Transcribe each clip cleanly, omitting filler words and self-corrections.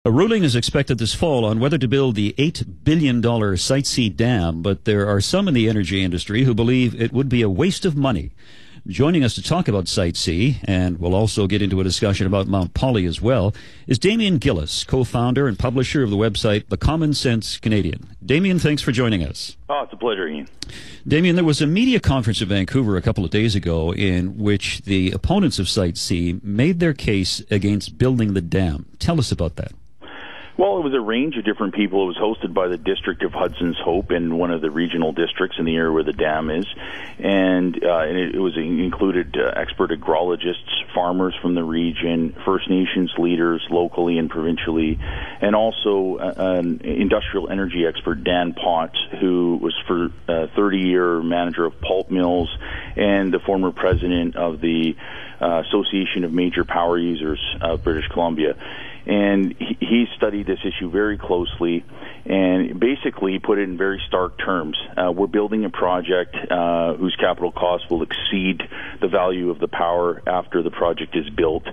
A ruling is expected this fall on whether to build the $8 billion Site C dam, but there are some in the energy industry who believe it would be a waste of money. Joining us to talk about Site C, and we'll also get into a discussion about Mount Polley as well, is Damien Gillis, co-founder and publisher of the website The Common Sense Canadian. Damien, thanks for joining us. Oh, it's a pleasure, Ian. Damien, there was a media conference in Vancouver a couple of days ago in which the opponents of Site C made their case against building the dam. Tell us about that. Well, it was a range of different people. It was hosted by the District of Hudson's Hope in one of the regional districts in the area where the dam is. And it was included expert agrologists, farmers from the region, First Nations leaders locally and provincially, and also an industrial energy expert, Dan Potts, who was for 30-year manager of pulp mills and the former president of the Association of Major Power Users of British Columbia. And he studied this issue very closely and basically put it in very stark terms. We're building a project whose capital cost will exceed the value of the power after the project is built.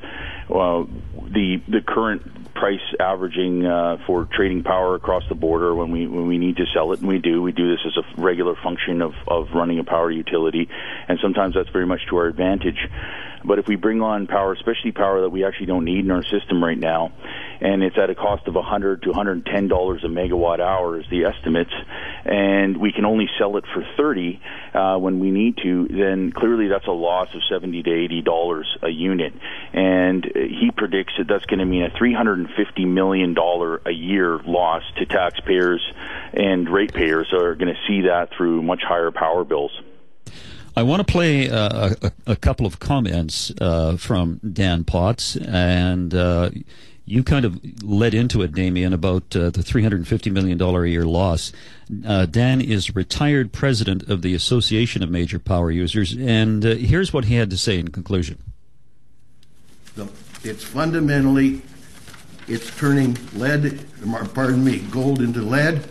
The current price averaging for trading power across the border when we need to sell it, and we do this as a regular function of running a power utility, and sometimes that's very much to our advantage. But if we bring on power, especially power that we actually don't need in our system right now, and it's at a cost of $100 to $110 a megawatt hour is the estimates, and we can only sell it for $30 when we need to, then clearly that's a loss of $70 to $80 a unit. And he predicts that that's going to mean a $350 million a year loss to taxpayers, and ratepayers are going to see that through much higher power bills. I want to play a couple of comments from Dan Potts, and you kind of led into it, Damien, about the $350 million a year loss. Dan is retired president of the Association of Major Power Users, and here's what he had to say in conclusion. It's fundamentally, it's turning gold into lead.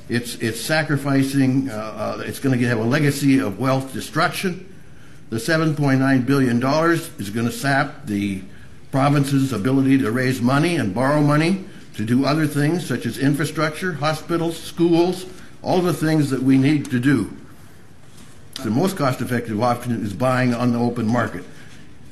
It's sacrificing, it's going to have a legacy of wealth destruction. The $7.9 billion is going to sap the province's ability to raise money and borrow money to do other things such as infrastructure, hospitals, schools, all the things that we need to do. The most cost-effective option is buying on the open market.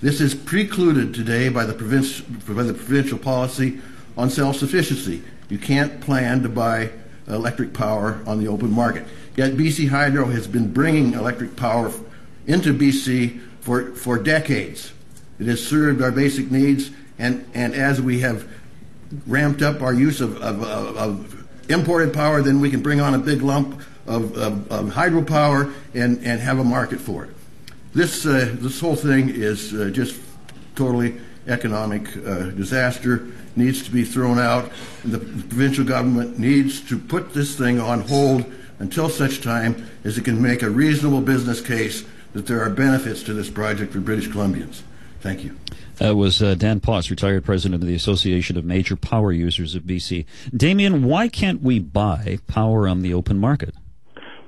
This is precluded today by the provincial policy on self-sufficiency. You can't plan to buy electric power on the open market. Yet BC Hydro has been bringing electric power into BC for decades. It has served our basic needs, and as we have ramped up our use of imported power, then we can bring on a big lump of hydropower and have a market for it. This whole thing is just totally economic disaster. Needs to be thrown out. The provincial government needs to put this thing on hold until such time as it can make a reasonable business case that there are benefits to this project for British Columbians. Thank you. That was Dan Potts, retired president of the Association of Major Power Users of BC. Damien, why can't we buy power on the open market?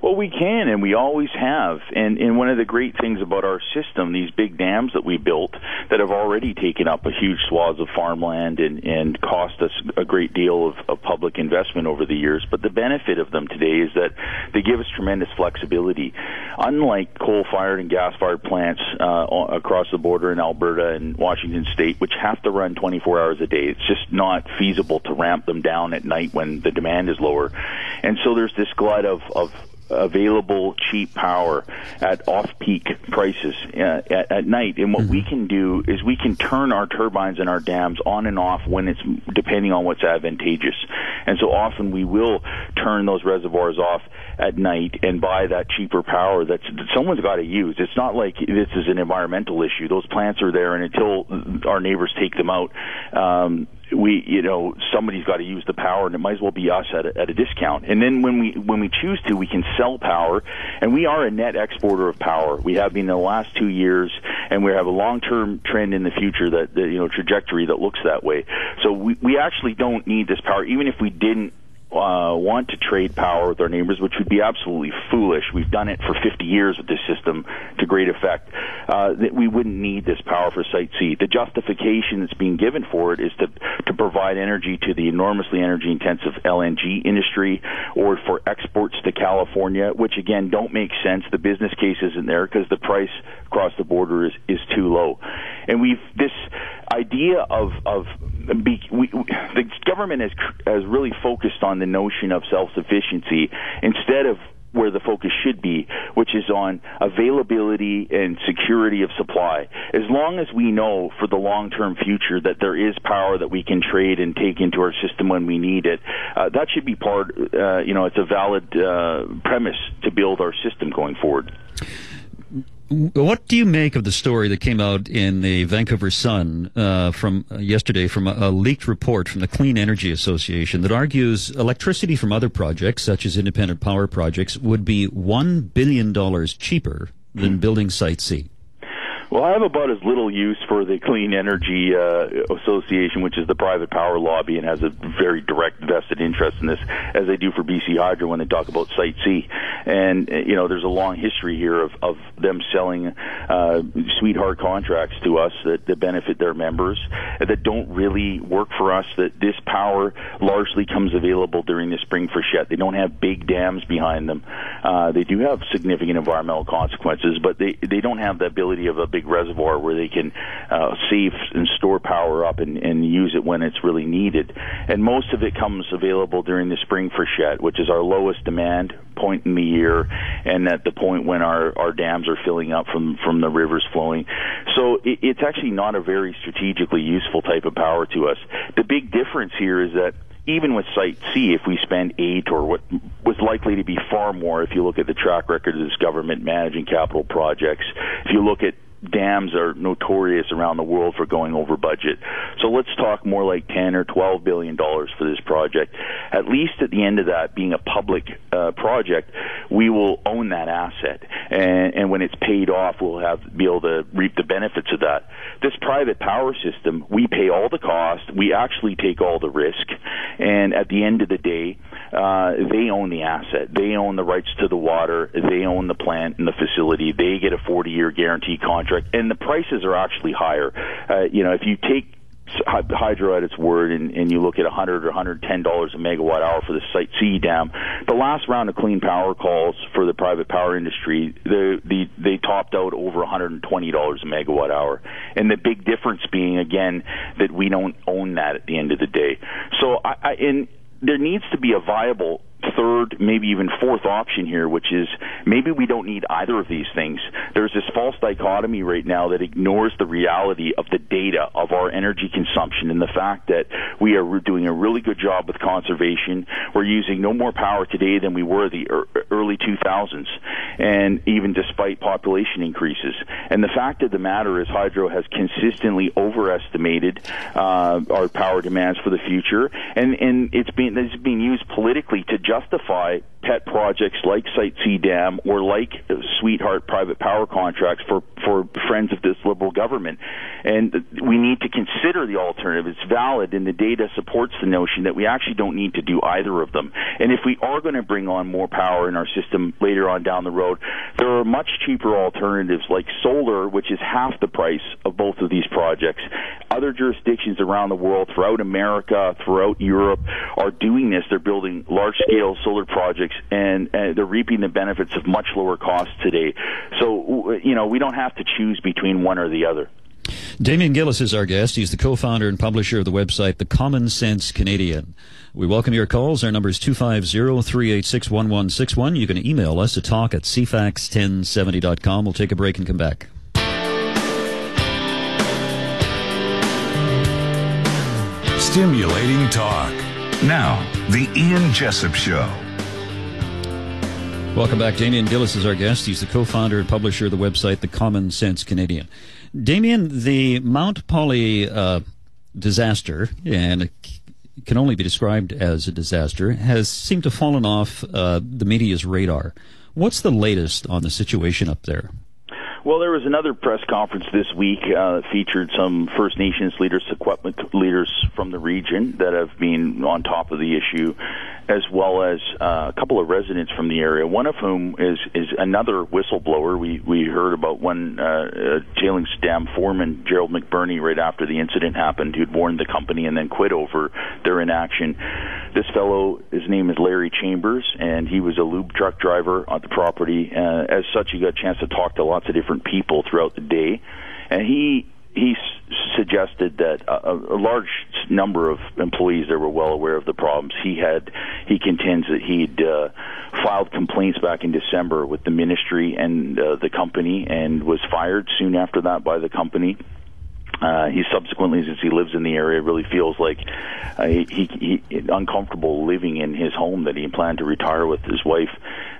Well, we can, and we always have. And one of the great things about our system, these big dams that we built that have already taken up a huge swath of farmland and cost us a great deal of public investment over the years, but the benefit of them today is that they give us tremendous flexibility. Unlike coal-fired and gas-fired plants across the border in Alberta and Washington State, which have to run 24 hours a day, it's just not feasible to ramp them down at night when the demand is lower. And so there's this glut of available cheap power at off-peak prices at night. And what we can do is we can turn our turbines and our dams on and off when it's depending on what's advantageous. And so often we will turn those reservoirs off at night and buy that cheaper power that someone's got to use. It's not like this is an environmental issue. Those plants are there, and until our neighbors take them out, somebody's got to use the power, and it might as well be us at a discount. And then when we choose to, we can sell power, and we are a net exporter of power. We have been in the last 2 years, and we have a long-term trend in the future trajectory that looks that way. So we actually don't need this power, even if we didn't want to trade power with our neighbors, which would be absolutely foolish. We've done it for 50 years with this system to great effect. That we wouldn't need this power for Site C. The justification that's being given for it is to provide energy to the enormously energy-intensive LNG industry or for exports to California, which again don't make sense. The business case isn't there because the price across the border is too low. And this idea the government has really focused on the notion of self-sufficiency instead of where the focus should be, which is on availability and security of supply. As long as we know for the long-term future that there is power that we can trade and take into our system when we need it, that should be part, it's a valid premise to build our system going forward. What do you make of the story that came out in the Vancouver Sun from yesterday from a leaked report from the Clean Energy Association that argues electricity from other projects, such as independent power projects, would be $1 billion cheaper than building Site C? Well, I have about as little use for the Clean Energy Association, which is the private power lobby and has a very direct vested interest in this, as they do for BC Hydro when they talk about Site C. And, there's a long history here of them selling sweetheart contracts to us that benefit their members, that don't really work for us, that this power largely comes available during the spring freshet. They don't have big dams behind them. They do have significant environmental consequences, but they don't have the ability of a big reservoir where they can save and store power up and use it when it's really needed. And most of it comes available during the spring freshet, which is our lowest demand point in the year, and at the point when our dams are filling up from the rivers flowing. So it's actually not a very strategically useful type of power to us. The big difference here is that even with Site C, if we spend 8 or what was likely to be far more, if you look at the track record of this government managing capital projects, if you look at dams are notorious around the world for going over budget. So let's talk more like $10 or $12 billion for this project. At least at the end of that, being a public project, we will own that asset. And when it's paid off, we'll be able to reap the benefits of that. This private power system, we pay all the cost. We actually take all the risk. And at the end of the day, they own the asset. They own the rights to the water. They own the plant and the facility. They get a 40-year guarantee contract. And the prices are actually higher. If you take hydro at its word and you look at $100 or $110 a megawatt hour for the Site C dam, the last round of clean power calls for the private power industry, they topped out over $120 a megawatt hour. And the big difference being, again, that we don't own that at the end of the day. So there needs to be a viable third, maybe even fourth option here, which is maybe we don't need either of these things. There's this false dichotomy right now that ignores the reality of the data of our energy consumption and the fact that we are doing a really good job with conservation. We're using no more power today than we were the early 2000s, and even despite population increases. And the fact of the matter is hydro has consistently overestimated our power demands for the future, and it's being used politically to justify pet projects like Site C Dam or like sweetheart private power contracts for friends of this Liberal government. And we need to consider the alternative. It's valid, and the data supports the notion that we actually don't need to do either of them. And if we are going to bring on more power in our system later on down the road, there are much cheaper alternatives like solar, which is half the price of both of these projects. Other jurisdictions around the world, throughout America, throughout Europe, are doing this. They're building large-scale solar projects, and they're reaping the benefits of much lower costs today. So, we don't have to choose between one or the other. Damien Gillis is our guest. He's the co-founder and publisher of the website The Common Sense Canadian. We welcome your calls. Our number is 250-386-1161. You can email us at talk@cfax1070.com. We'll take a break and come back. Stimulating talk. Now, The Ian Jessup Show. Welcome back. Damien Gillis is our guest. He's the co-founder and publisher of the website The Common Sense Canadian. Damien, the Mount Polley disaster, and it can only be described as a disaster, has seemed to have fallen off the media's radar. What's the latest on the situation up there? Well, there was another press conference this week that featured some First Nations leaders, Secwepemc leaders from the region that have been on top of the issue. as well as a couple of residents from the area, one of whom is another whistleblower. We heard about one tailings dam foreman, Gerald McBurney, right after the incident happened, who'd warned the company and then quit over their inaction. This fellow, his name is Larry Chambers, and he was a lube truck driver on the property. As such, he got a chance to talk to lots of different people throughout the day, and he suggested that a large number of employees there were well aware of the problems. He contends that he'd filed complaints back in December with the ministry and the company, and was fired soon after that by the company. He subsequently, since he lives in the area, really feels like he uncomfortable living in his home that he planned to retire with his wife.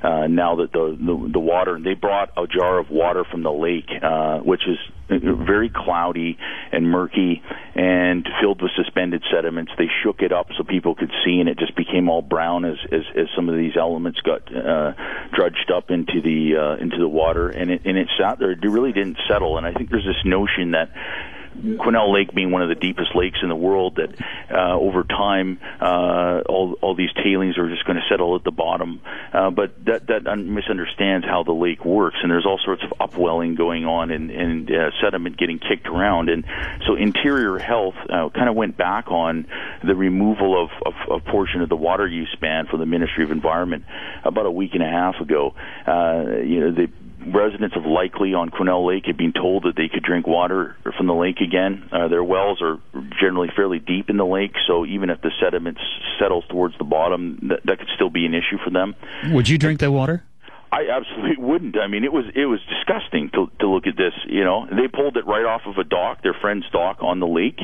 Now that the water, they brought a jar of water from the lake, which is very cloudy and murky and filled with suspended sediments. They shook it up so people could see, and it just became all brown as some of these elements got drudged up into the water, and it sat there. It really didn't settle. And I think there's this notion that Quesnel Lake being one of the deepest lakes in the world, that over time all these tailings are just going to settle at the bottom, but that misunderstands how the lake works, and there's all sorts of upwelling going on and sediment getting kicked around. And so Interior Health kind of went back on the removal of a portion of the water use ban for the Ministry of Environment about a week and a half ago. The residents of Likely on Quesnel Lake had been told that they could drink water from the lake again. Their wells are generally fairly deep in the lake, so even if the sediment settles towards the bottom, that could still be an issue for them. Would you drink that water? I absolutely wouldn't. I mean, it was disgusting to look at this. They pulled it right off of a dock, their friend's dock on the lake,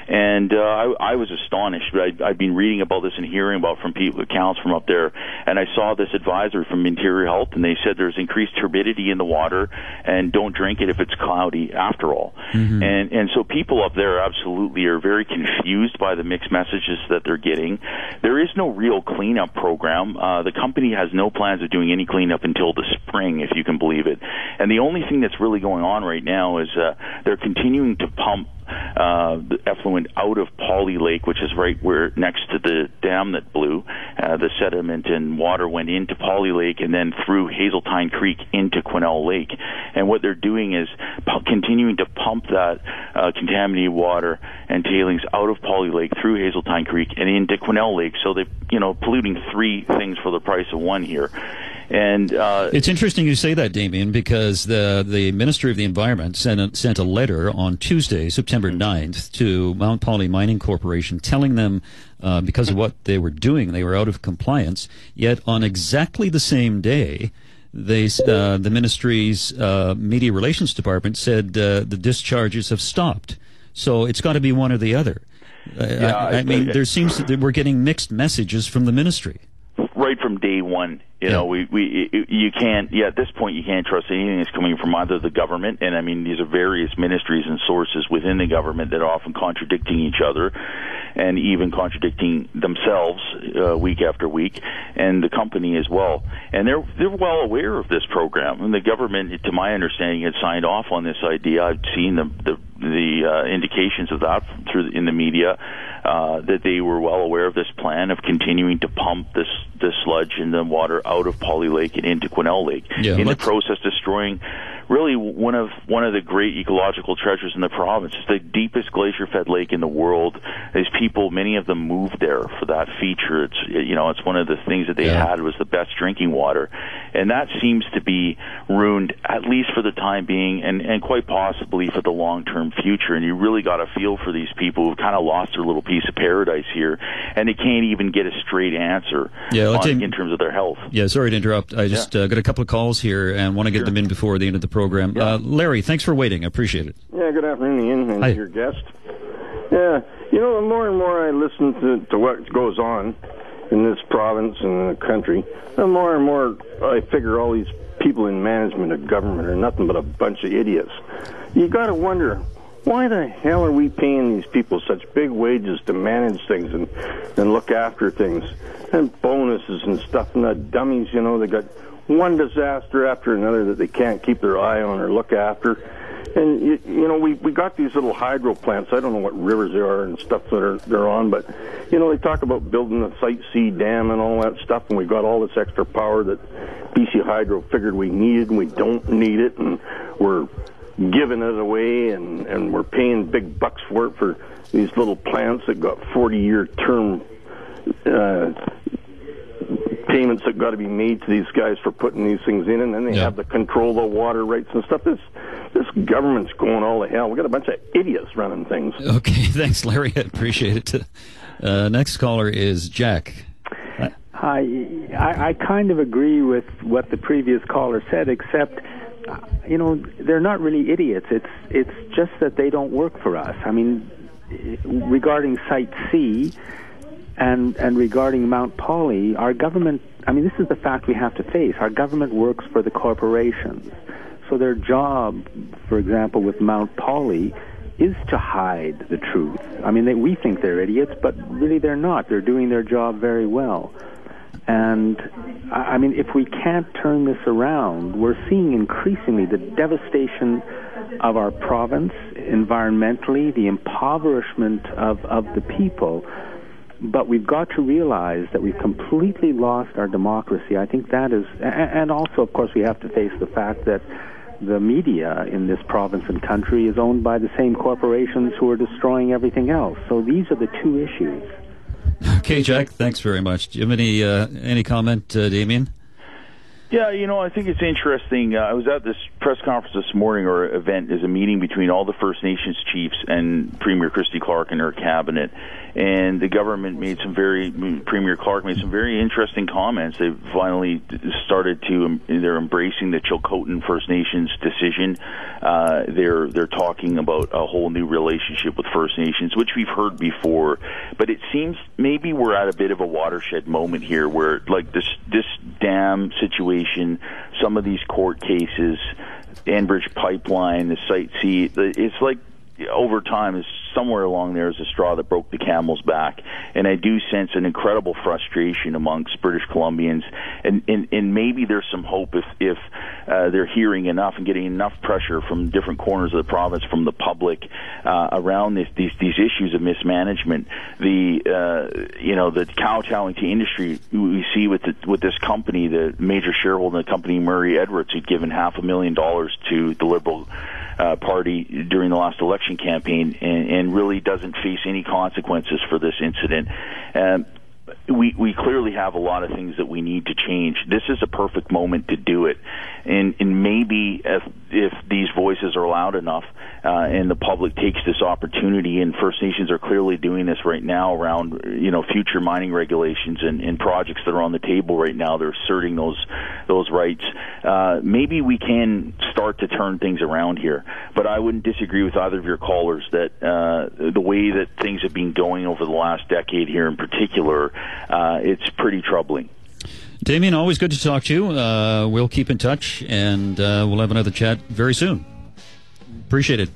and I was astonished. I'd been reading about this and hearing about from people, accounts from up there, and I saw this advisory from Interior Health, and they said there's increased turbidity in the water, and don't drink it if it's cloudy. After all, and so people up there absolutely are very confused by the mixed messages that they're getting. There is no real cleanup program. The company has no plans of doing any cleanup until the spring, if you can believe it. And the only thing that's really going on right now is they're continuing to pump the effluent out of Polley Lake, which is right where next to the dam that blew. The sediment and water went into Polley Lake and then through Hazeltine Creek into Quesnel Lake. And what they're doing is continuing to pump that contaminated water and tailings out of Polley Lake through Hazeltine Creek and into Quesnel Lake. So they're polluting three things for the price of one here. And it's interesting you say that, Damien, because the Ministry of the Environment sent a letter on Tuesday, September 9th, to Mount Polley Mining Corporation telling them because of what they were doing, they were out of compliance. Yet on exactly the same day, the ministry's media relations department said the discharges have stopped. So it's got to be one or the other. I mean, there seems that we're getting mixed messages from the ministry. Right from day one, you can't. At this point, you can't trust anything that's coming from either the government, and I mean, these are various ministries and sources within the government that are often contradicting each other, and even contradicting themselves week after week, and the company as well. And they're well aware of this program, and the government, to my understanding, had signed off on this idea. I've seen the indications of that in the media. That they were well aware of this plan of continuing to pump this sludge and the water out of Polley Lake and into Quesnel Lake, in the process destroying really one of the great ecological treasures in the province. It's the deepest glacier-fed lake in the world. These people, many of them moved there for that feature. It's one of the things that they had was the best drinking water, and that seems to be ruined, at least for the time being, and quite possibly for the long-term future. And you really got to feel for these people who've kind of lost their little piece of paradise here, and they can't even get a straight answer in terms of their health. Yeah, sorry to interrupt. I just got a couple of calls here and want to get them in before the end of the program. Larry, thanks for waiting. I appreciate it. Yeah, good afternoon, Ian, and your guest. Yeah, the more and more I listen to what goes on in this province and the country, the more and more I figure all these people in management of government are nothing but a bunch of idiots. You got to wonder, why the hell are we paying these people such big wages to manage things and look after things and bonuses and stuff, and the dummies, they got one disaster after another that they can't keep their eye on or look after. And you know, we got these little hydro plants. I don't know what rivers they are and stuff that they're on, but you know, they talk about building the Site C dam and all that stuff, and we got all this extra power that BC Hydro figured we needed, and we don't need it, and we're giving it away, and we're paying big bucks for it for these little plants that got 40-year term payments that got to be made to these guys for putting these things in, and then they have to control the water rights and stuff. This government's going all to hell. We got a bunch of idiots running things. Okay, thanks, Larry. I appreciate it. Next caller is Jack. Hi. I kind of agree with what the previous caller said, except, you know, they're not really idiots. It's just that they don't work for us. I mean, regarding Site C and regarding Mount Polley, our government, I mean, this is the fact we have to face. Our government works for the corporations. So their job, for example, with Mount Polley, is to hide the truth. I mean, we think they're idiots, but really they're not. They're doing their job very well. And, I mean, if we can't turn this around, we're seeing increasingly the devastation of our province environmentally, the impoverishment of the people. But we've got to realize that we've completely lost our democracy. I think that is, and also, of course, we have to face the fact that the media in this province and country is owned by the same corporations who are destroying everything else. So these are the two issues. Okay, Jack, thanks very much. Do you have any comment, Damien? Yeah, you know, I think it's interesting. I was at this press conference this morning, or event, is a meeting between all the First Nations chiefs and Premier Christy Clark and her cabinet. And the government Premier Clark made some very interesting comments. They've finally started they're embracing the Chilcotin First Nations decision. They're talking about a whole new relationship with First Nations, which we've heard before. But it seems maybe we're at a bit of a watershed moment here where, like, this dam situation, some of these court cases, Enbridge Pipeline, the Site C, it's like over time is somewhere along there is a straw that broke the camel's back. And I do sense an incredible frustration amongst British Columbians, and maybe there's some hope if they're hearing enough and getting enough pressure from different corners of the province, from the public, around these issues of mismanagement. The kowtowing to industry we see with this company, the major shareholder in the company, Murray Edwards, who'd given $500,000 to the Liberal Party during the last election campaign, and really doesn't face any consequences for this incident. We clearly have a lot of things that we need to change. This is a perfect moment to do it, and maybe if these voices are loud enough, and the public takes this opportunity, and First Nations are clearly doing this right now around future mining regulations and projects that are on the table right now. They're asserting those rights. Maybe we can start to turn things around here. But I wouldn't disagree with either of your callers that the way that things have been going over the last decade here in particular, it's pretty troubling. Damien, always good to talk to you. We'll keep in touch, and we'll have another chat very soon. Appreciate it.